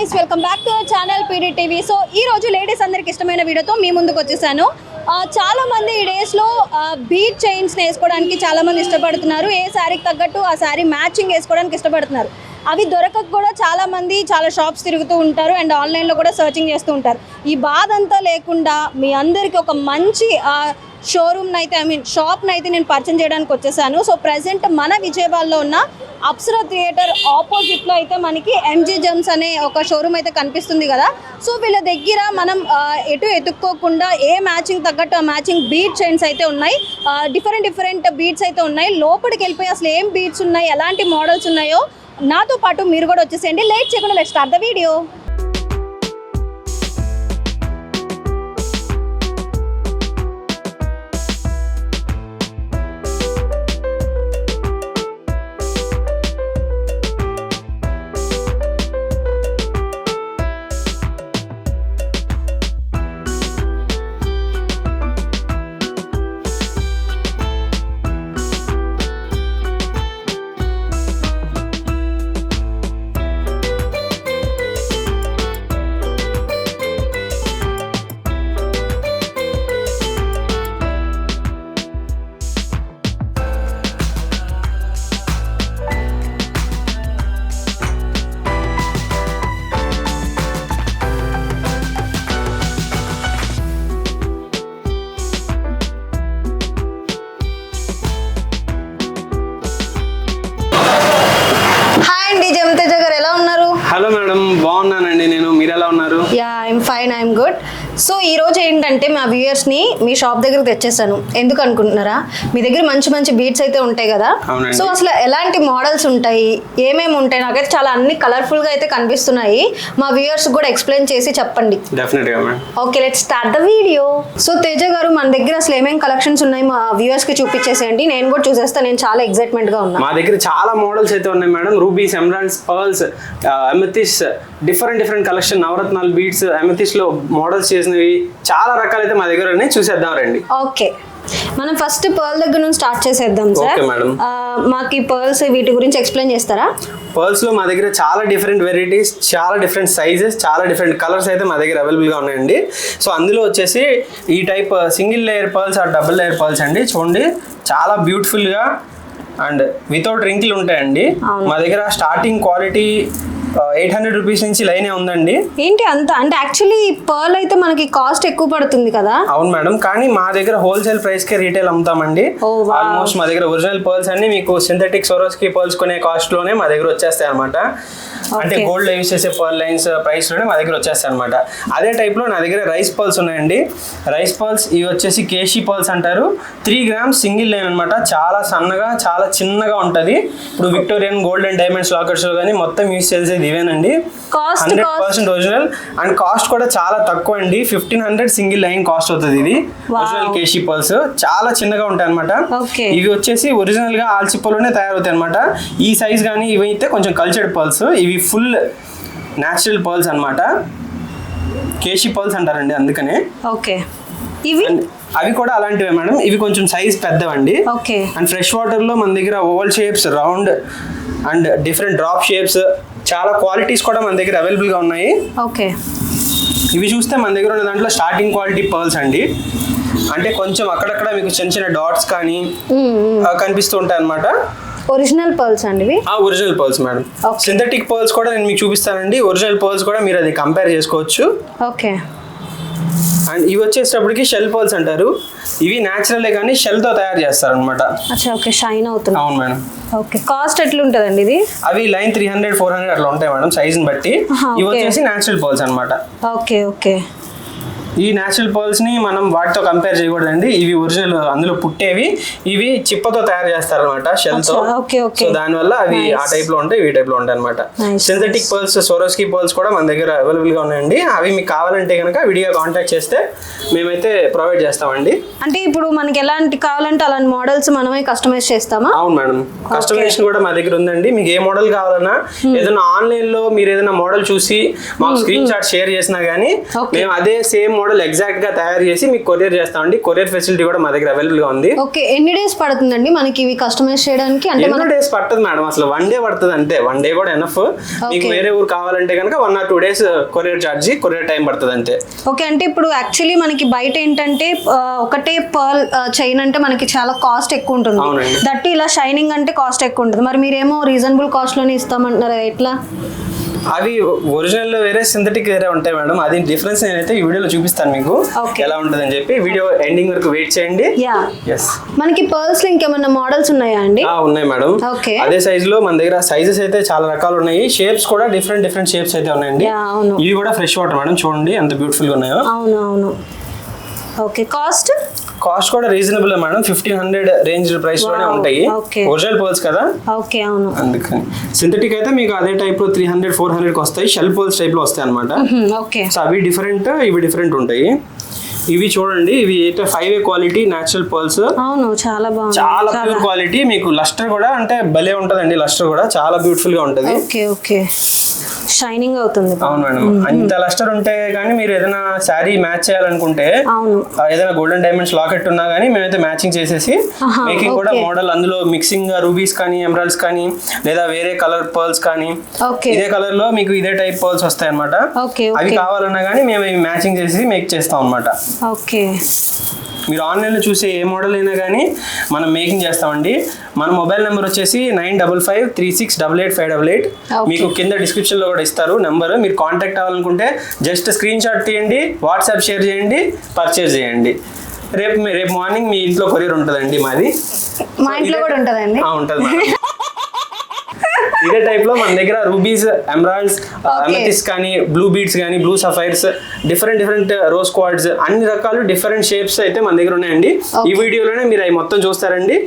Guys, welcome back to our channel PD TV. So ఈ రోజు ladies అందరికి ఇష్టమైన వీడియోతో మీ ముందుకు వచ్చేసాను. చాలా మంది ఈ డేస్లో బీట్ చైన్స్ వేసుకోవడానికి చాలా మంది ఇష్టపడుతున్నారు. ఏ శారీకి తగ్గట్టు ఆ శారీ మ్యాచింగ్ వేసుకోవడానికి ఇష్టపడుతున్నారు. అవి దొరకక కూడా చాలా మంది చాలా షాప్స్ తిరుగుతూ ఉంటారు అండ్ ఆన్లైన్లో కూడా సర్చింగ్ చేస్తూ ఉంటారు. ఈ బాధ అంతా లేకుండా మీ అందరికీ ఒక మంచి షోరూమ్ని అయితే షాప్ని అయితే నేను పరిచయం చేయడానికి వచ్చేసాను. సో ప్రజెంట్ మన విజయవాడలో ఉన్న అప్సరా థియేటర్ ఆపోజిట్లో అయితే మనకి ఎంజీ జెమ్స్ అనే ఒక షోరూమ్ అయితే కనిపిస్తుంది కదా. సో వీళ్ళ దగ్గర మనం ఎటు ఎత్తుక్కోకుండా ఏ మ్యాచింగ్ తగ్గట్టు ఆ మ్యాచింగ్ బీట్ చైన్స్ అయితే ఉన్నాయి. డిఫరెంట్ బీట్స్ అయితే ఉన్నాయి. లోపలికి వెళ్ళిపోయి అసలు ఏం బీట్స్ ఉన్నాయి, ఎలాంటి మోడల్స్ ఉన్నాయో నాతో పాటు మీరు కూడా వచ్చేసేయండి. లేట్ చేయకుండా let's start the video. Hello madam, బాగున్నానండి నేను. మీరు ఎలా ఉన్నారు? Yeah, I'm fine, I'm good. So ఈరోజు ఏంటంటే మా వ్యూయర్స్ని మీ షాప్ దగ్గరకు తెచ్చేసాను. ఎందుకు అనుకుంటున్నారా? మీ దగ్గర మంచి బీట్స్ అయితే ఉంటాయి కదా. సో అసలు ఎలాంటి మోడల్స్ ఉంటాయి, ఏమేమి ఉంటాయి, నాకైతే చాలా అన్ని కలర్ఫుల్గా అయితే కనిపిస్తున్నాయి. మా వ్యూయర్స్ కూడా ఎక్స్ప్లెయిన్ చేసి చెప్పండి. డెఫినెట్గా madam. Okay, let's start the video. So Teja గారు, మన దగ్గర అసలు ఏమేమి కలెక్షన్స్ ఉన్నాయి మా వ్యూయర్స్కి చూపించేసేయండి. నేను కూడా చూసేస్తాను. నేను చాలా ఎక్సైట్మెంట్గా ఉన్నాను. మా దగ్గర చాలా మోడల్స్ అయితే ఉన్నాయి madam. Rubies, emeralds, pearls, amethyst, different collection, నవరత్నాలు బీట్స్, అమెథిస్ లో మోడల్స్ చేసినవి చాలా రకాలు అయితే మా దగ్గర ఉన్నాయి. చూసేద్దాం రండి. ఓకే, మనం ఫస్ట్ పర్ల్ దగ్గర నుంచి స్టార్ట్ చేసేద్దాం సార్. మాకు ఈ పర్ల్స్ వీటి గురించి ఎక్స్ప్లెయిన్ చేస్తారా? పర్ల్స్ లో మా దగ్గర చాలా డిఫరెంట్ వెరైటీస్, చాలా డిఫరెంట్ సైజెస్, చాలా డిఫరెంట్ కలర్స్ అయితే మా దగ్గర అవైలబుల్ గా ఉన్నాయండి. సో అందులో వచ్చేసి ఈ type single layer pearls or double layer pearls అండి. చూడండి, చాలా బ్యూటిఫుల్ గా అండ్ వితౌట్ రింకిల్ ఉంటాయండి. మా దగ్గర స్టార్టింగ్ క్వాలిటీ 800 రూపీస్ నుంచి లైనే ఉందండి. ఏంటి అంత? అంటే యాక్చువల్లీ పర్ల్ అయితే మనకి కాస్ట్ ఎక్కువ పడుతుంది కదా. అవును మేడం, కానీ మా దగ్గర హోల్సేల్ ప్రైస్ కే రీటైల్ అమ్ముతామండి. ఆల్మోస్ట్ మా దగ్గర ఒరిజినల్ పర్ల్స్ అన్ని మీకు సింథటిక్ సోరోస్కి పర్ల్స్ కొనే కాస్ట్ లోనే మా దగ్గర వచ్చేస్తాయి అనమాట. అంటే గోల్డ్ యూస్ చేసే పర్ల్ లైన్స్ ప్రైస్ లోనే మా దగ్గర వచ్చేస్తాయి అనమాట. అదే టైప్ లో నా దగ్గర రైస్ పర్ల్స్ ఉన్నాయండి. రైస్ పర్ల్స్ ఇవి వచ్చేసి కేషీ పర్ల్స్ అంటారు. 3 grams సింగిల్ లైన్ అనమాట. చాలా సన్నగా, చాలా చిన్నగా ఉంటది. ఇప్పుడు Victorian gold and diamonds lockers లో కానీ మొత్తం యూస్ చేసేది ఇవేనండి. 100% ఒరిజినల్ అండ్ కాస్ట్ కూడా చాలా తక్కువ అండి. 1500 సింగిల్ లైన్ కాస్ట్ అవుతుంది. ఇది ఒరిజినల్ కేషీ పర్ల్స్ చాలా చిన్నగా ఉంటాయి అనమాట. ఇవి వచ్చేసి ఒరిజినల్ గా ఆల్చిప్పలోనే తయారవుతాయి అనమాట. ఈ సైజ్ కానీ ఇవి అయితే కొంచెం కల్చర్డ్ పర్ల్స్. ఇవి ఫుల్ న్యాచురల్ పర్ల్స్ అనమాట. కేషీ పర్ల్స్ అంటారండి అందుకనే. ఓకే, ఇవి అవి కూడా అలాంటివే మేడం. ఇవి కొంచెం సైజ్ పెద్దవండి. అండ్ ఫ్రెష్ వాటర్ లో మన దగ్గర oval shapes, round and different drop shapes, చాలా క్వాలిటీస్ కూడా మన దగ్గర అవైలబుల్ గా ఉన్నాయి. ఓకే, ఇవి చూస్తే మన దగ్గర ఉన్న దాంట్లో స్టార్టింగ్ క్వాలిటీ పర్ల్స్ అండి. అంటే కొంచెం అక్కడక్కడ మీకు చిన్న డాట్స్ కానీ కనిపిస్తూ ఉంటాయి అనమాట. ఒరిజినల్ పర్ల్స్ అండి ఇవి. Original pearls madam. Synthetic pearls కూడా నేను మీకు చూపిస్తానండి. ఒరిజినల్ పర్ల్స్ కూడా మీరు అది కంపేర్ చేసుకోవచ్చు. ఓకే, అండ్ ఇవి వచ్చేటప్పటికి షెల్ పర్ల్స్ అంటారు. ఇవి న్యాచురలే కానీ షెల్ తో తయారు చేస్తారు అనమాట. ఓకే, షైన్ అవుతుంది. అవును మేడం. ఓకే, కాస్ట్ ఎట్లుంటదండి ఇది? అవి లైన్ 300-400 అట్లా ఉంటాయి మేడం, సైజ్ ని బట్టి. ఇవి వచ్చేసి న్యాచురల్ పర్ల్స్ అనమాట. ఓకే, ఈ న్యాచురల్ పర్ల్స్ ని మనం వాటితో కంపేర్ చేయకూడదండి. ఇవి ఒరిజినల్, అందులో పుట్టేవి. ఇవి చిప్పతో తయారు చేస్తారు అనమాట, షెల్ తో. సో దానివల్ల అవి ఆ టైప్ లో ఉంటాయి, ఈ టైప్ లో ఉంటాయి అనమాట. సింథటిక్ పర్ల్స్, సోరోస్కి పర్ల్స్ కూడా మన దగ్గర అవైలబుల్ గా ఉన్నాయండి. అవి మీకు కావాలంటే కనుక విడిగా కాంటాక్ట్ చేస్తే మేమైతే ప్రొవైడ్ చేస్తామండి. అంటే ఇప్పుడు మనకి ఎలాంటి కావాలంటే అలాంటి మోడల్స్ మనమే కస్టమైజ్ చేస్తామా? అవును మేడం, కస్టమైజేషన్ కూడా మా దగ్గర ఉందండి. మీకు ఏ మోడల్ కావాలన్నా, ఏదైనా ఆన్లైన్ లో మీరు ఏదైనా మోడల్ చూసి మాకు స్క్రీన్ షాట్ షేర్ చేసినా గానీ మేము అదే సేమ్ మోడల్ ఎగ్జాక్ట్ గా తయారు చేసి మీకు కొరియర్ చేస్తామండి. కొరియర్ ఫెసిలిటీ కూడా మా దగ్గర అవైలబుల్ గా ఉంది. ఓకే, ఎన్ని డేస్ పడుతుందండి మనకి ఇవి కస్టమైజ్ చేయడానికి? అంటే ఎన్నో డేస్ పడుతుంది మేడం, అసలు 1 డే పడుతుంది అంతే. 1 డే కూడా ఎనఫ్. మీకు వేరే ఊరు కావాలంటే కనుక 1 or 2 days courier charge, courier time పడుతుంది అంతే. ఓకే, అంటే ఇప్పుడు యాక్చువల్లీ మనకి బయట ఏంటంటే ఒకటే పర్ల్ చైన్ అంటే మనకి చాలా కాస్ట్ ఎక్కువ ఉంటుంది. దట్ ఇలా షైనింగ్ అంటే కాస్ట్ ఎక్కువ ఉంటుంది. మరి మీరేమో రీజనబుల్ కాస్ట్ లోనే ఇస్తామంటున్నారు, ఎట్లా? అవి ఒరిజినల్ వేరే, సింథటిక్ వేరే ఉంటాయి మేడం. అది డిఫరెన్స్ నేనైతే ఈ వీడియోలో చూపిస్తాను మీకు ఎలా ఉంటుందని చెప్పి. వీడియో ఎండింగ్ వరకు వెయిట్ చేయండి. మనకి పర్ల్స్ లో ఇంకేమన్నా మోడల్స్ ఉన్నాయా అండి? ఉన్నాయి మేడం. అదే సైజ్ లో మన దగ్గర సైజెస్ అయితే చాలా రకాలు ఉన్నాయి. షేప్స్ కూడా డిఫరెంట్ షేప్స్ అయితే ఉన్నాయండి. ఇవి కూడా ఫ్రెష్ వాటర్ మేడం, చూడండి ఎంత బ్యూటిఫుల్ గా ఉన్నాయో. అవును. ఓకే, కాస్ట్ కూడా రీజనబుల్ మేడం. 1500 రేంజ్ ప్రైస్ లోనే ఉంటాయి. ఒరిజినల్ పర్ల్స్ కదా. ఓకే, అవును. అందుకని సింథటిక్ అయితే మీకు అదే టైప్ లో 300-400 కి వస్తాయి. షెల్ పర్ల్స్ టైప్ లో వస్తాయి అన్నమాట. ఓకే, సో అవి డిఫరెంట్, ఇవి డిఫరెంట్ ఉంటాయి. ఇవి చూడండి, ఇవి అయితే 5A క్వాలిటీ న్యాచురల్ పర్ల్స్. అవును, చాలా బాగుంది, చాలా ప్యూర్ క్వాలిటీ. మీకు లస్టర్ కూడా అంటే భలే ఉంటదండి. లస్టర్ కూడా చాలా బ్యూటిఫుల్ గా ఉంటది. ఓకే, షైనింగ్ అవుతుంది. అవును మేడం, అంత లస్టర్ ఉంటే కానీ మీరు ఏదైనా శారీ మ్యాచ్ చేయాలనుకుంటే, ఏదైనా గోల్డెన్ డైమండ్స్ లాకెట్ ఉన్నా కానీ మేమైతే మ్యాచింగ్ చేసేసి మేకింగ్ కూడా మోడల్ అందులో మిక్సింగ్ రూబీస్ కానీ ఎమరాల్డ్స్ కానీ లేదా వేరే కలర్ పర్ల్స్ కానీ ఇదే కలర్ లో మీకు ఇదే టైప్ పర్ల్స్ వస్తాయి అనమాట. అవి కావాలన్నా కానీ మేము మ్యాచింగ్ చేసి మేక్ చేస్తాం అనమాట. ఓకే, మీరు ఆన్లైన్లో చూసే ఏ మోడల్ అయినా కానీ మనం మేకింగ్ చేస్తామండి. మన మొబైల్ నెంబర్ వచ్చేసి 9553688588. మీకు కింద డిస్క్రిప్షన్లో కూడా ఇస్తారు నెంబర్. మీరు కాంటాక్ట్ అవ్వాలనుకుంటే జస్ట్ స్క్రీన్ షాట్ తీయండి, వాట్సాప్ షేర్ చేయండి, పర్చేజ్ చేయండి. రేపు మార్నింగ్ మీ ఇంట్లో కొరియర్ ఉంటుందండి. మాది మా ఇంట్లో కూడా ఉంటుందండి. ఉంటుంది మేడం. ఇదే టైప్ లో మన దగ్గర రూబీస్, ఎమరాల్డ్స్, అమెథిస్ కానీ, బ్లూ బీడ్స్ కానీ, blue sapphires, different rose quartz, అన్ని రకాలు డిఫరెంట్ షేప్స్ అయితే మన దగ్గర ఉన్నాయండి. ఈ వీడియోలోనే మీరు అవి మొత్తం చూస్తారండి.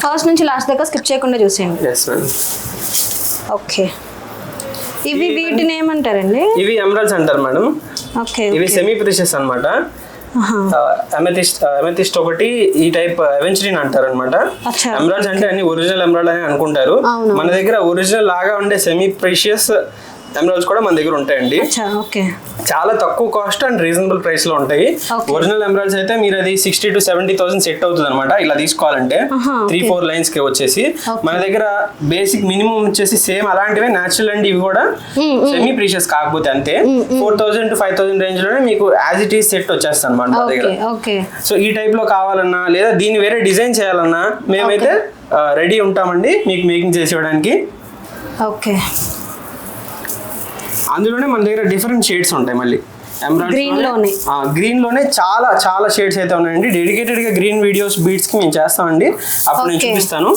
ఫస్ట్ నుంచి లాస్ట్ దాకా స్కిప్ చేయకుండా చూసేయండి. ఓకే, ఇవి వీటిని ఏమంటారండి? ఇవి ఎమరాల్డ్స్ అంటారు మేడం. ఓకే, ఇవి సెమీ ప్రెషియస్ అన్నమాట. అమెథిస్ట్ ఒకటి, ఈ టైప్ ఎవెంచరిన్ అంటారు అనమాట. ఎమరాల్డ్స్ అంటే అన్ని ఒరిజినల్ ఎమరాల్డ్ అని అనుకుంటారు. మన దగ్గర ఒరిజినల్ లాగా ఉండే సెమీ ప్రెషియస్ ఎమరాల్డ్స్ కూడా మన దగ్గర ఉంటాయండి. చాలా తక్కువ కాస్ట్ అండ్ రీజనబుల్ ప్రైస్ లో ఉంటాయి. ఒరిజినల్ ఎమరాల్డ్స్ అయితే మీరు అది 60,000 to 70,000 సెట్ అవుతుంది అనమాట. ఇలా తీసుకోవాలంటే 3-4 లైన్స్ కి వచ్చేసి మన దగ్గర బేసిక్ మినిమం వచ్చేసి సేమ్ అలాంటివే న్యాచురల్ అండ్ ఇవి కూడా సెమీ ప్రీషియస్ కాకపోతే అంతే 4,000 to 5,000 రేంజ్ లోనే మీకు యాజ్ ఇట్ ఈస్ సెట్ వచ్చేస్తుంది అనమాట మన దగ్గర. సో ఈ టైప్ లో కావాలన్నా లేదా దీన్ని వేరే డిజైన్ చేయాలన్నా మేమైతే రెడీ ఉంటామండి మీకు మేకింగ్ చేసి ఇవ్వడానికి. ఓకే, అందులోనే మన దగ్గర డిఫరెంట్ షేడ్స్ ఉంటాయి. మళ్ళీ గ్రీన్ లోనే చాలా షేడ్స్ అయితే ఉన్నాయండి. డెడికేటెడ్ గా గ్రీన్ వీడియోస్ బీట్స్ కి మేము చేస్తామండి. అప్పుడు నేను చూపిస్తాను.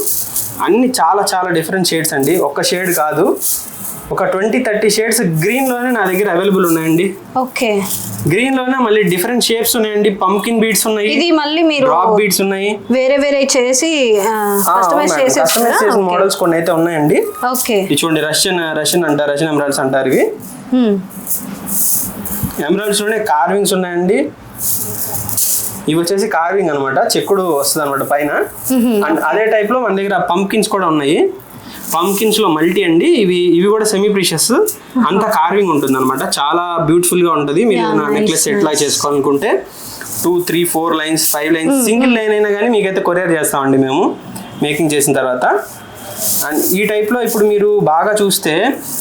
అన్ని చాలా డిఫరెంట్ షేడ్స్ అండి. ఒక్క షేడ్ కాదు, ఒక 20-30 షేడ్స్ గ్రీన్ లోనే నా దగ్గర అవైలబుల్ ఉన్నాయండి. ఓకే, గ్రీన్ లోనే మళ్ళీ డిఫరెంట్ షేప్స్ ఉన్నాయండి. పంకిన్ బీడ్స్ ఉన్నాయి, ఇది మళ్ళీ మీరు డ్రాప్ బీడ్స్ ఉన్నాయి, వేరే చేసి కస్టమైజ్ చేసిన మోడల్స్ కొన్ని అయితే ఉన్నాయండి. ఓకే, చూడండి, రష్యన్ ఎమరాల్డ్స్ అంటారు ఇవి. ఎమరాల్డ్స్ లోనే కార్వింగ్స్ ఉన్నాయండి. ఇవి వచ్చేసి కార్వింగ్ అనమాట, చెక్కుడు వస్తుంది అనమాట పైన. అండ్ అదే టైప్ లో మన దగ్గర పంకిన్స్ కూడా ఉన్నాయి. పంకిన్స్ లో మల్టీ అండి. ఇవి కూడా సెమీ ప్రీషియస్, అంతా కార్వింగ్ ఉంటుంది అనమాట. చాలా బ్యూటిఫుల్ గా ఉంటుంది. మీరు నెక్లెస్ ఎట్లా చేసుకోవాలనుకుంటే 2, 3, 4 లైన్స్, 5 లైన్స్, సింగిల్ లైన్ అయినా కానీ మీకైతే కొరియర్ చేస్తామండి మేము మేకింగ్ చేసిన తర్వాత. అండ్ ఈ టైప్ లో ఇప్పుడు మీరు బాగా చూస్తే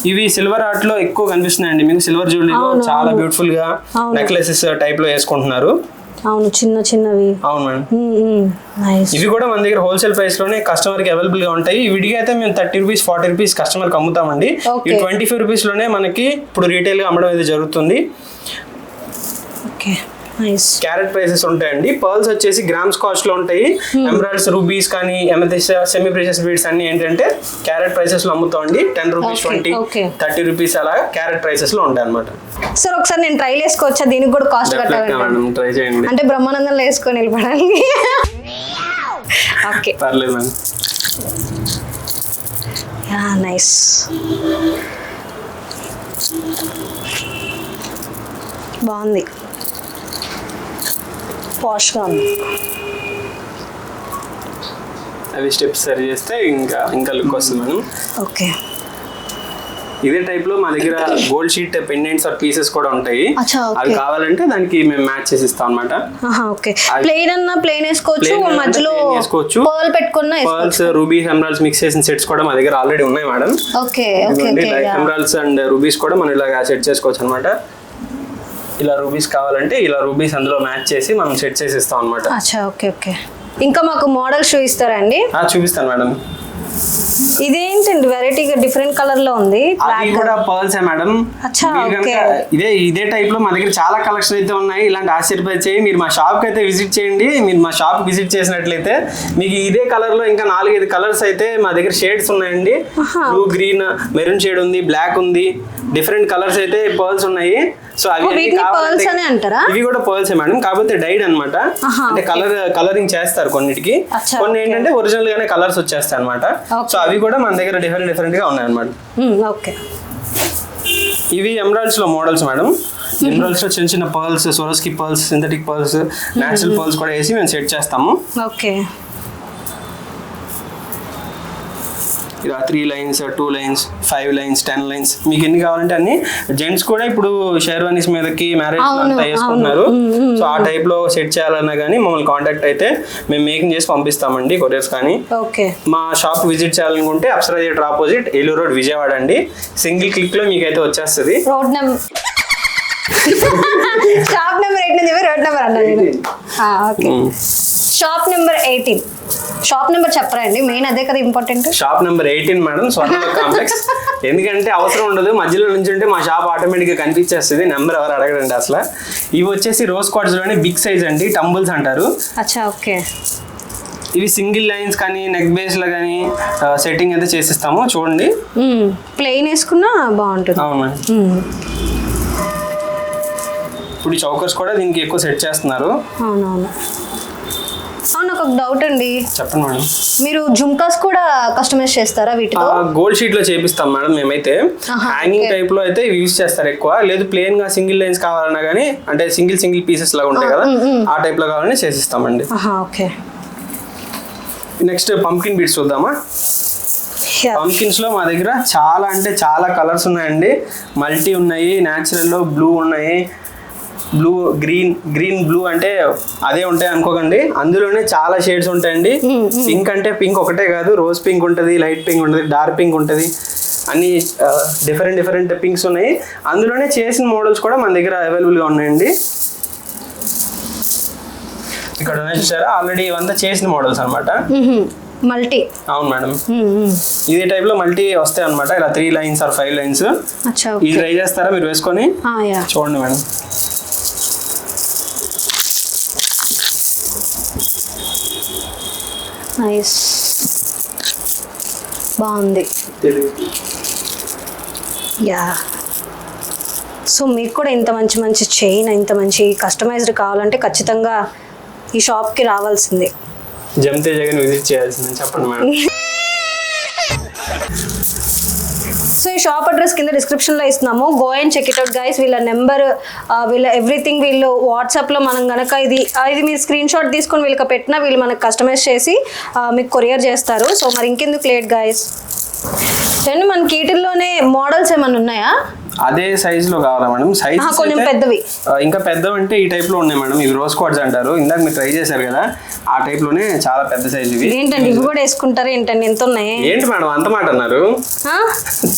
ఇవి సిల్వర్ ఆర్ట్ లో ఎక్కువ కనిపిస్తున్నాయండి మీకు. సిల్వర్ జ్యువెలరీలో చాలా బ్యూటిఫుల్ గా నెక్లెసెస్ టైప్ లో వేసుకుంటున్నారు. అవును, చిన్నవి. అవును మేడం, ఇవి కూడా మన దగ్గర హోల్సేల్ ప్రైస్ లోనే కస్టమర్ కి అవైలబుల్ గా ఉంటాయి. విడిగా అయితే మేము 30 రూపీస్ 40 రూపీస్ కస్టమర్ కి అమ్ముతామండి. ఈ 25 రూపీస్ లోనే మనకి ఇప్పుడు రీటైల్ గా అమ్మడం అయితే జరుగుతుంది. క్యారెట్ ప్రైసెస్ ఉంటాయండి. పర్ల్స్ వచ్చేసి గ్రామ్స్ కాస్ట్ లో ఉంటాయి. ఎమరాల్డ్స్, రూబీస్ కానీ, ఎమెథిస్ట్, సెమీ ప్రెషియస్ బీడ్స్ అన్ని ఏంటంటే క్యారెట్ ప్రైసెస్ లో అమ్ముతామండి. 10 రూపీస్, 20, 30 రూపీస్ అలా క్యారెట్ ప్రైసెస్ లో ఉంటాయి అనమాట. సార్ ఒకసారి నేను ట్రై చేసుకోవచ్చా? దీనికి కూడా కాస్ట్ కట్టాలి, ట్రై చేయండి. అంటే బ్రహ్మానందంలో వేసుకొని వెళ్ళిపోవడానికి. ఓకే, పర్లేదు మేడం. నైస్. బాగుంది, పాష్గా ఉంది. అవి స్టెప్స్ సరి చేస్తే ఇంకా లుక్ వస్తుంది మేడం. ఓకే, ఇదే టైప్ లో మా దగ్గర gold sheet pendants or pieces కూడా ఉంటాయి. అచ్చా, okay. అవి కావాలంటే దానికి మేము మ్యాచ్ చేసి ఇస్తాం అనమాట. ఓకే, ప్లెయిన్ అన్న ప్లెయిన్ వేసుకోవచ్చు, మధ్యలో వేసుకోవచ్చు, పర్ల్ పెట్టుకున్న పర్ల్స్ రూబీస్ ఎమరాల్డ్స్ మిక్స్ చేసిన సెట్స్ కూడా మా దగ్గర ఆల్రెడీ ఉన్నాయి madam. Okay emeralds and rubies కూడా మనం ఇలాగా సెట్ చేసుకోవచ్చు అనమాట. ఇలా రూబీస్ కావాలంటే ఇలా రూబీస్ అందులో మ్యాచ్ చేసి మనం సెట్ చేసి ఇస్తాం అనమాట. అచ్చా, ఓకే ఓకే. ఇంకా మాకు మోడల్ చూపిస్తారా అండి? చూపిస్తాను మేడం. ఇదేంటండి వెరైటీగా డిఫరెంట్ కలర్ లో ఉంది. అది కూడా పర్ల్స్ మేడం. ఇదే టైప్ లో మా దగ్గర చాలా కలెక్షన్ అయితే ఉన్నాయి. ఇలాంటి ఆశ్చర్యపరిచే మీరు మా షాప్ కి అయితే విజిట్ చేయండి. మీరు మా షాప్ విజిట్ చేసినట్లయితే మీకు ఇదే కలర్ లో ఇంకా 4-5 కలర్స్ అయితే మా దగ్గర షేడ్స్ ఉన్నాయండి. బ్లూ, గ్రీన్, మెరూన్ షేడ్ ఉంది, బ్లాక్ ఉంది, డిఫరెంట్ కలర్స్ అయితే పర్ల్స్ ఉన్నాయి. సో అవి ఇవి కూడా పర్ల్స్ మేడం, కాకపోతే డైడ్ అనమాట. అంటే కలరింగ్ చేస్తారు కొన్నిటికి, కొన్ని ఏంటంటే ఒరిజినల్ గానే కలర్స్ వచ్చేస్తాయి అనమాట. సో అవి కూడా మన దగ్గర డిఫరెంట్ గా ఉన్నాయి అనమాట. ఇవి ఎమరాల్డ్స్ లో మోడల్స్ మేడం. ఎమరాల్డ్స్ లో చిన్న చిన్న pearls, Swarovski pearls, synthetic pearls, natural pearls కూడా వేసి మేము సెట్ చేస్తాము. ఓకే, ఇలా 3 lines, 2 lines, 5 lines, 10 lines మీకు ఎన్ని కావాలంటే అన్ని. జెంట్స్ కూడా ఇప్పుడు షేర్వానీస్ మీదకి మ్యారేజ్ అంతా వేసుకుంటున్నారు. సో ఆ టైప్ లో సెట్ చేయాలన్నా కానీ మమ్మల్ని కాంటాక్ట్ అయితే మేము మేకింగ్ చేసి పంపిస్తామండి, కొరియర్స్ కానీ. మా షాప్ విజిట్ చేయాలనుకుంటే Apsara theatre opposite, Eluru road, Vijayawada అండి. సింగిల్ క్లిక్ లో మీకు అయితే వచ్చేస్తుంది. Road number shop number 8 road number అన్నది. Shop number 18. షాప్ నెంబర్ చెప్పరా అండి? మెయిన్ అదే కదా important. Shop number 18 madam, Swarna complex. ఎందుకంటే అవసరం ఉండదు, మధ్యలో నుంచి ఉంటే మా షాప్ ఆటోమేటిక్ గా కనిపించేస్తుంది. నెంబర్ ఎవరు అడగడండి అసలు. ఇవి వచ్చేసి రోజ్ క్వార్ట్స్ లోనే బిగ్ సైజ్ అండి, టంబుల్స్ అంటారు. అచ్చా, ఓకే. ఇవి సింగిల్ లైన్స్ కానీ నెక్ బేస్ లో కానీ సెట్టింగ్ అయితే చేసిస్తాము. చూడండి, ప్లెయిన్ వేసుకున్నా బాగుంటుంది. అవును. ఇప్పుడు ఈ చౌకర్స్ కూడా దీనికి ఎక్కువ సెట్ చేస్తున్నారు. అవునవును. నాకు ఒక డౌట్ అండి. చెప్పండి మేడం. మీరు జుమ్కాస్ కూడా కస్టమైజ్ చేస్తారా వీటితో? గోల్డ్ షీట్ లో చేపిస్తాం మేడం మేమైతే. హ్యాంగింగ్ టైప్ లో అయితే యూజ్ చేస్తారు ఎక్కువ. లేదు ప్లేన్ గా సింగిల్ లైన్స్ కావాలన్నా కానీ, అంటే సింగిల్ పీసెస్ లాగా ఉంటాయి కదా, ఆ టైప్ లో కావాలని చేసిస్తామండి. ఓకే. నెక్స్ట్ పంకిన్ బీడ్స్ చూద్దామా. పంకిన్స్ లో మా దగ్గర చాలా అంటే చాలా కలర్స్ ఉన్నాయండి. మల్టీ ఉన్నాయి, న్యాచురల్ లో బ్లూ ఉన్నాయి, బ్లూ, గ్రీన్ బ్లూ అంటే అదే ఉంటాయి అనుకోకండి. అందులోనే చాలా షేడ్స్ ఉంటాయండి. పింక్ అంటే పింక్ ఒకటే కాదు, రోజ్ పింక్ ఉంటుంది, లైట్ పింక్ ఉంటుంది, డార్క్ పింక్ ఉంటుంది, అన్ని డిఫరెంట్ పింక్స్ ఉన్నాయి. అందులోనే చేసిన మోడల్స్ కూడా మన దగ్గర అవైలబుల్గా ఉన్నాయండి. ఇక్కడ చూసారా, ఆల్రెడీ ఇవంతా చేసిన మోడల్స్ అనమాట. మల్టీ. అవును మేడం, ఇదే టైప్ లో మల్టీ వస్తాయి అనమాట. ఇలా 3 lines or 5 lines. ఇది ట్రై చేస్తారా మీరు వేసుకొని? చూడండి మేడం. నైస్, బాగుంది. యా. సో మీకు కూడా ఇంత మంచి చైన్, ఇంత మంచి కస్టమైజ్డ్ కావాలంటే ఖచ్చితంగా ఈ షాప్కి రావాల్సిందే. జమ్తే జగన్ విజిట్ చేయాల్సిందని చెప్పండి మేడం. సో ఈ షాప్ అడ్రస్ కింద డిస్క్రిప్షన్లో ఇస్తున్నాము. Go and check it out guys. వీళ్ళ నెంబర్, వీళ్ళ ఎవ్రీథింగ్ వీళ్ళు వాట్సాప్లో మనం కనుక ఇది మీరు స్క్రీన్ షాట్ తీసుకొని వీళ్ళకి పెట్టినా వీళ్ళు మనకు కస్టమైజ్ చేసి మీకు కొరియర్ చేస్తారు. సో మరి ఇంకెందుకు లేట్ గైస్. అండ్ మన కీటిల్లోనే మోడల్స్ ఏమైనా ఉన్నాయా? అదే సైజ్ లో కావాలా మేడం? సైజ్ కొంచెం పెద్దవి, ఇంకా పెద్దవి అంటే ఈ టైప్ లో ఉన్నాయి మేడం. ఇవి రోజ్ క్వార్ట్స్ అంటారు, ఇందాక మీరు ట్రై చేశారు కదా, ఆ టైప్ లోనే చాలా పెద్ద సైజ్. ఇవి ఏంటండి, ఇవి కూడా వేసుకుంటారు ఏంటండి? ఎంత ఉన్నాయి? ఏంటి మేడం అంత మాట అన్నారు?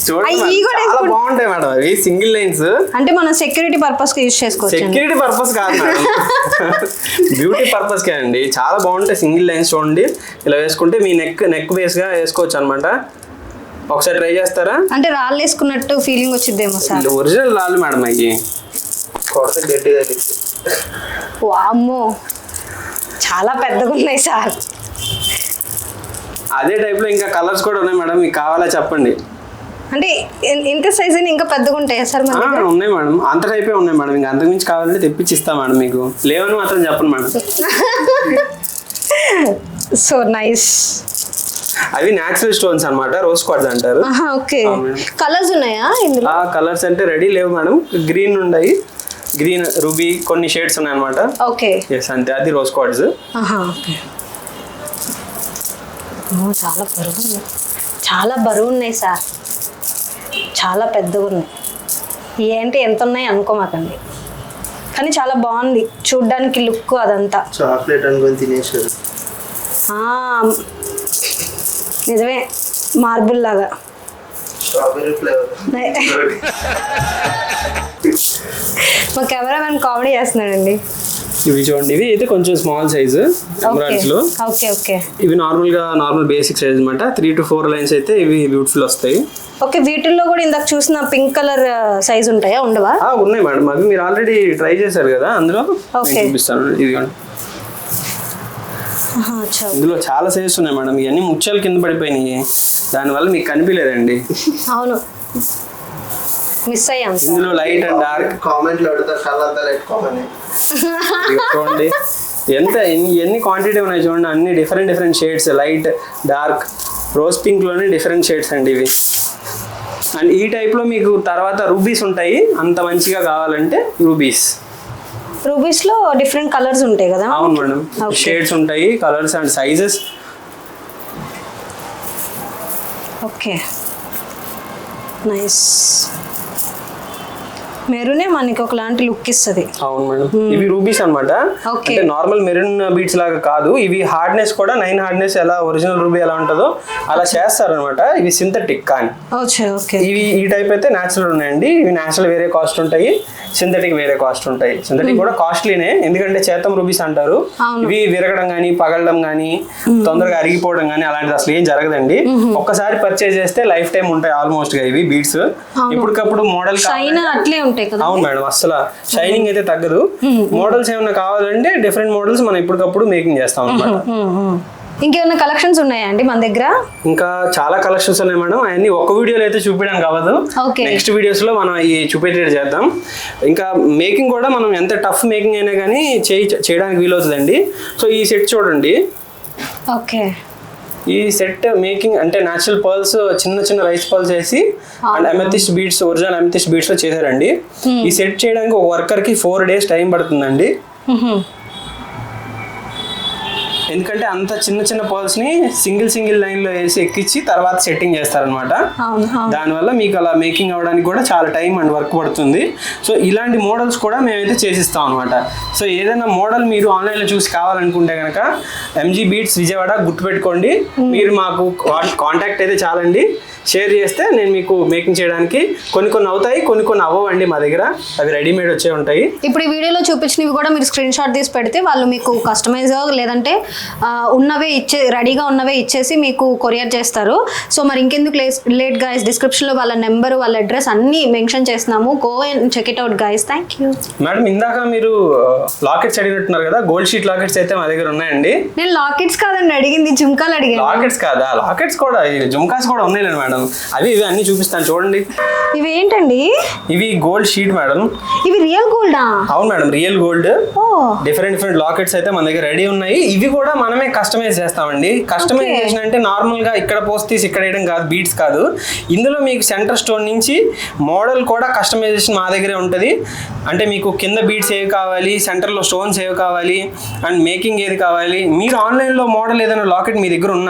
చూడండి, చాలా బాగుంటాయి మేడం. అవి సింగిల్ లైన్స్ అంటే మనం సెక్యూరిటీ పర్పస్ కి యూజ్ చేసుకోవచ్చు. సెక్యూరిటీ పర్పస్ కాదు మేడం, బ్యూటీ పర్పస్ కే అండి. చాలా బాగుంటాయి సింగిల్ లైన్స్. చూడండి, ఇలా వేసుకుంటే మీ నెక్ బేస్ గా వేసుకోవచ్చు అనమాట. ఒకసారి ట్రై చేస్తారా? అంటే రాళ్ళు వేసుకున్నట్టు ఫీలింగ్ వచ్చిందేమో సార్. ఒరిజినల్ రాళ్ళు మేడం అయ్యి. వామ్మో, చాలా పెద్దగా ఉన్నాయి సార్. అదే టైప్ లో ఇంకా కలర్స్ కూడా ఉన్నాయి మేడం, మీకు కావాలా చెప్పండి. అంటే ఇంత సైజ్ ఇంకా పెద్దగా ఉంటాయా సార్? ఉన్నాయి మేడం, అంత టైపే ఉన్నాయి మేడం. ఇంకా అంతకుమించి కావాలంటే తెప్పించి ఇస్తాం మేడం. మీకు లేవని మాత్రం చెప్పండి మేడం. So nice. అవి న్యాచురల్ స్టోన్స్ అన్నమాట, రోజ్ క్వార్ట్స్ అంటారు. ఓకే. కలర్స్ ఉన్నాయా ఇందులో? కలర్స్ అంటే రెడీ లేవు మేడం. గ్రీన్ ఉన్నాయి, గ్రీన్, రూబీ, కొన్ని షేడ్స్ ఉన్నాయి అన్నమాట. ఓకే, yes అంతే. అది రోజ్ క్వార్ట్స్. ఓకే. చాలా బరువు ఉన్నాయి సార్. చాలా పెద్దగా ఉన్నాయి. ఏంటి ఎంత ఉన్నాయి అనుకోమాకండి, కానీ చాలా బాగుంది చూడ్డానికి లుక్ అదంతా. చాక్లెట్ అనుకొని తినేసారు. నిజమే, మార్బుల్ లాగా. Strawberry flavour. మా కెమెరామెన్ కామెడీ చేస్తున్నాడండి. ఇవి చూడండి, ఇవి అయితే కొంచెం స్మాల్ సైజు ఎమరాల్డ్స్ లో. Okay okay. ఇవి నార్మల్ బేసిక్ సైజ్ అనమాట. 3 to 4 లైన్స్ అయితే ఇవి బ్యూటిఫుల్ వస్తాయి. ఓకే, వీటిల్లో కూడా ఇందాక చూసిన పింక్ కలర్ సైజ్ ఉంటాయా? ఉండవా? ఉన్నాయి మేడం, అవి మీరు ఆల్రెడీ ట్రై చేశారు కదా, అందులో నేను చూపిస్తాను. ఇదిగోండి, ఇందులో చాలా సైజెస్ ఉన్నాయి మేడం. ఇవన్నీ ముత్యాలు కింద పడిపోయినాయి, దానివల్ల మీకు కనిపించలేదండి. అవును, మిస్ అయ్యాం. ఇందులో లైట్ అండ్ డార్క్ కామెంట్లు అడుగుతారు, కళ్ళంతా లైట్ కామెంట్. చూడండి ఎన్ని క్వాంటిటీ ఉన్నాయి చూడండి, అన్ని different shades, light dark rose pink లోనే డిఫరెంట్ షేడ్స్ అండి ఇవి. అండ్ ఈ టైప్ లో మీకు తర్వాత రూబీస్ ఉంటాయి, అంత మంచిగా కావాలంటే రూబీస్ లో డిఫరెంట్ కలర్స్ ఉంటాయి కదా? అవును మేడం, షేడ్స్ ఉంటాయి, colours and sizes. Okay, nice. మెరూనే మనకి ఒకలాంటి లుక్ ఇస్తుంది. అవును మేడం, ఇవి రూబీస్ అన్నమాట. అంటే నార్మల్ మెరూన్ బీట్స్ లాగా కాదు, ఇవి హార్డ్నెస్ కూడా 9 హార్డ్నెస్ ఎలా ఒరిజినల్ రూబీ ఎలా ఉంటుందో అలా చేస్తారు అనమాట. ఇవి సింథటిక్ కానీ. ఇవి ఈ టైప్ అయితే న్యాచురల్ ఉన్నాయండి. ఇవి న్యాచురల్ వేరే కాస్ట్ ఉంటాయి, సింథటిక్ వేరే కాస్ట్ ఉంటాయి. సింథటిక్ కూడా కాస్ట్లీనే, ఎందుకంటే చేతం రూబీస్ అంటారు. ఇవి విరగడం కానీ పగలడం కానీ తొందరగా అరిగిపోవడం కానీ అలాంటిది అసలు ఏం జరగదండి. ఒక్కసారి పర్చేజ్ చేస్తే లైఫ్ టైం ఉంటాయి ఆల్మోస్ట్ గా ఇవి బీట్స్. ఇప్పటికప్పుడు మోడల్ అట్లే ఉంటాయి. అవును మేడం, అసలు షైనింగ్ అయితే తగ్గదు. మోడల్స్ ఏమైనా కావాలంటే డిఫరెంట్ మోడల్స్ మనం ఇప్పటికప్పుడు మేకింగ్ చేస్తాం అన్నమాట. ఇంకేమైనా కలెక్షన్స్ ఉన్నాయా అండి మన దగ్గర? ఇంకా చాలా కలెక్షన్స్ ఉన్నాయి మేడం, అవన్నీ ఒక వీడియోలో అయితే చూపించడానికి అవ్వదు. నెక్స్ట్ వీడియోస్ లో మనం ఈ చూపించేది చేద్దాం. ఇంకా మేకింగ్ కూడా మనం ఎంత టఫ్ మేకింగ్ అయినా కానీ చేయడానికి వీలవుతుందండి. సో ఈ సెట్ చూడండి. ఓకే, ఈ సెట్ మేకింగ్ అంటే న్యాచురల్ పర్ల్స్, చిన్న రైస్ పర్ల్స్ వేసి and amethyst beads, original amethyst beads లో చేశారండి. ఈ సెట్ చేయడానికి ఒక వర్కర్ కి 4 days టైం పడుతుందండి. ఎందుకంటే అంత చిన్న పర్ల్స్ ని సింగిల్ లైన్ లో వేసి ఎక్కించి తర్వాత సెట్టింగ్ చేస్తారనమాట. దానివల్ల మీకు అలా మేకింగ్ అవ్వడానికి కూడా చాలా టైం అండ్ వర్క్ పడుతుంది. సో ఇలాంటి మోడల్స్ కూడా మేమైతే చేసిస్తాం అనమాట. సో ఏదైనా మోడల్ మీరు ఆన్లైన్ లో చూసి కావాలనుకుంటే కనుక ఎంజీ బీట్స్ విజయవాడ గుర్తుపెట్టుకోండి. మీరు మాకు కాంటాక్ట్ అయితే చాలండి, షేర్ చేస్తే నేను మీకు మేకింగ్ చేయడానికి కొన్ని అవుతాయి, కొన్ని అవ్వండి. మా దగ్గర అవి రెడీమేడ్ వచ్చే ఉంటాయి. ఇప్పుడు ఈ వీడియోలో చూపించినవి కూడా మీరు స్క్రీన్ షాట్ తీసి పెడితే వాళ్ళు మీకు కస్టమైజ్ లేదంటే రెడీగా ఉన్నవే ఇచ్చేసి మీకు కొరియర్ చేస్తారు. సో మరి ఇంకెందుకు లేట్ గైస్, డిస్క్రిప్షన్లో వాళ్ళ నెంబర్, వాళ్ళ అడ్రస్ అన్ని మెన్షన్ చేస్తున్నాము. Go and check it out guys. Thank you madam. ఇందాక మీరు లాకెట్స్ అడిగినట్టున్నారు కదా, గోల్డ్ షీట్ లాకెట్స్ అయితే మా దగ్గర ఉన్నాయండి. నేను లాకెట్స్ కాదండి అడిగింది, జుమ్కాలు అడిగాను. లాకెట్స్ కాదా? లాకెట్స్ కూడా, జుమ్కాస్ కూడా ఉన్నాయి మేడం. ఇవి అన్ని చూపిస్తాను చూడండి. ఇవి ఏంటండి? ఇవి గోల్డ్ షీట్ మేడం. ఇవి రియల్ గోల్డా? అవును madam, real gold. Different lockets అయితే మన దగ్గర రెడీ ఉన్నాయి. ఇవి కూడా మనమే కస్టమైజ్ చేస్తామండి. కస్టమైజేషన్ అంటే నార్మల్ గా ఇక్కడ పోస్ట్ తీసి ఇక్కడ వేయడం కాదు, బీట్స్ కాదు. ఇందులో మీకు సెంటర్ స్టోన్ నుంచి మోడల్ కూడా కస్టమైజేషన్ మా దగ్గరే ఉంటుంది. అంటే మీకు కింద బీట్స్ ఏవి కావాలి, సెంటర్ లో స్టోన్స్ ఏవి కావాలి అండ్ మేకింగ్ ఏది కావాలి. మీరు ఆన్లైన్ లో మోడల్ ఏదైనా లాకెట్ మీ దగ్గర ఉన్న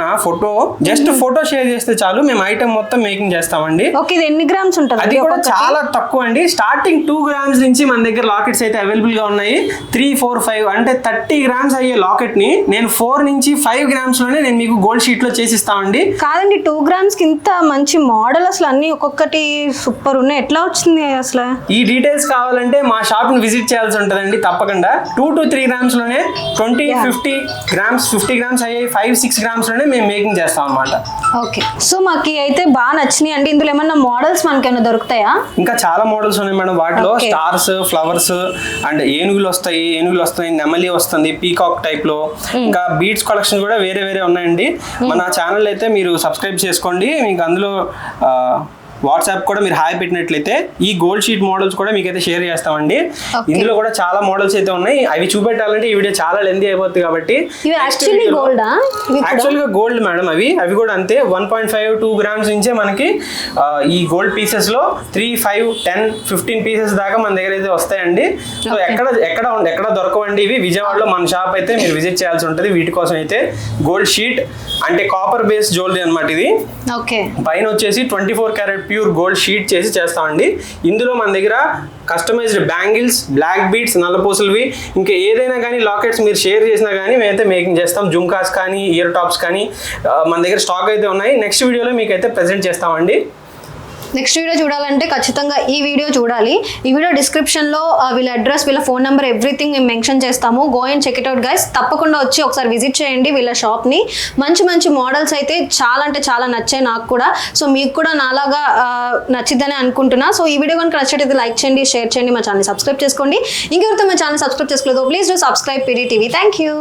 జస్ట్ ఫోటో షేర్ చేస్తే చాలు, మేము ఐటమ్ మొత్తం మేకింగ్ చేస్తామండి. ఓకే, ఇది ఎన్ని గ్రామ్స్ ఉంటుంది? అది కూడా చాలా తక్కువ అండి. స్టార్టింగ్ 2 grams నుంచి మన దగ్గర లాకెట్స్ అయితే అవైలబుల్ గా ఉన్నాయి. 3, 4, 5 అంటే 30 grams అయ్యే లాకెట్ ని నేను 4 నుంచి 5 grams లోనే నేను మీకు గోల్డ్ షీట్ లో చేసిస్తామండి. కాదండి, 2 grams కి ఇంత మంచి మోడల్ అసలు అన్ని ఒక్కొక్కటి సూపర్ ఉన్నాయి. ఎట్లా వచ్చింది అసలు? ఈ డీటెయిల్స్ కావాలంటే మా షాప్ ని విజిట్ చేయాల్సి ఉంటుందండి తప్పకుండా. 2 to 3 grams లోనే 20, 50 grams, 50 grams అయ్యే 5, 6 grams లోనే మేము మేకింగ్ చేస్తాం అనమాట. ఓకే, సో మాకు అయితే బాగా నచ్చినాయి అండి. ఇందులో ఏమన్నా మోడల్స్ మనకి ఏమైనా దొరుకుతాయా? ఇంకా చాలా మోడల్స్ ఉన్నాయి మేడం. వాటిలో స్టార్స్, ఫ్లవర్స్ అండ్ ఏనుగులు వస్తాయి, నెమలి వస్తుంది, పీకాక్ టైప్ లో. ఇంకా బీడ్స్ కలెక్షన్ కూడా వేరే ఉన్నాయండి. మన ఛానల్ అయితే మీరు సబ్స్క్రైబ్ చేసుకోండి. మీకు అందులో వాట్సాప్ కూడా మీరు హాయ్ పెట్టినట్లయితే ఈ గోల్డ్ షీట్ మోడల్స్ కూడా మీకైతే షేర్ చేస్తామండి. ఇందులో కూడా చాలా మోడల్స్ అయితే ఉన్నాయి. అవి చూపెట్టాలంటే ఈ వీడియో చాలా లెంతీ అయిపోతుంది కాబట్టి యాక్చువల్గా గోల్డ్ మేడం. అవి కూడా అంతే 1.5, 2 grams నుంచే మనకి ఈ గోల్డ్ పీసెస్ లో 3, 5, 10, 15 పీసెస్ దాకా మన దగ్గర అయితే వస్తాయండి. సో ఎక్కడ దొరకవండి ఇవి. విజయవాడలో మన షాప్ అయితే మీరు విజిట్ చేయాల్సి ఉంటుంది. వీటి కోసం అయితే గోల్డ్ షీట్ అంటే కాపర్ బేస్ జ్యువెలరీ అనమాట ఇది. పైన వచ్చేసి 24 karat ప్యూర్ గోల్డ్ షీట్ చేసి చేస్తామండి. ఇందులో మన దగ్గర కస్టమైజ్డ్ బ్యాంగిల్స్, బ్లాక్ బీడ్స్, నల్లపూసలువి, ఇంకా ఏదైనా కానీ లాకెట్స్ మీరు షేర్ చేసినా కానీ మేమైతే మేకింగ్ చేస్తాం. జుమ్కాస్ కానీ, ఇయర్ టాప్స్ కానీ మన దగ్గర స్టాక్ అయితే ఉన్నాయి. నెక్స్ట్ వీడియోలో మీకు అయితే ప్రెజెంట్ చేస్తామండి. నెక్స్ట్ వీడియో చూడాలంటే ఖచ్చితంగా ఈ వీడియో చూడాలి. ఈ వీడియో డిస్క్రిప్షన్లో వీళ్ళ అడ్రస్, వీళ్ళ ఫోన్ నెంబర్, ఎవ్రీథింగ్ మేము మెన్షన్ చేస్తాము. Go and check it out guys. తప్పకుండా వచ్చి ఒకసారి విజిట్ చేయండి వీళ్ళ షాప్ని. మంచి మంచి మోడల్స్ అయితే చాలా అంటే చాలా నచ్చాయి నాకు కూడా. సో మీకు కూడా నాలాగా నచ్చిద్దని అనుకుంటున్నా. సో ఈ వీడియో కనుక నచ్చినట్లయితే లైక్ చేయండి, షేర్ చేయండి, మా ఛానల్ సబ్స్క్రైబ్ చేసుకోండి. ఇంకెవరితో మా ఛానల్ సబ్స్క్రైబ్ చేసుకోలేదు please do subscribe PD TV. Thank you.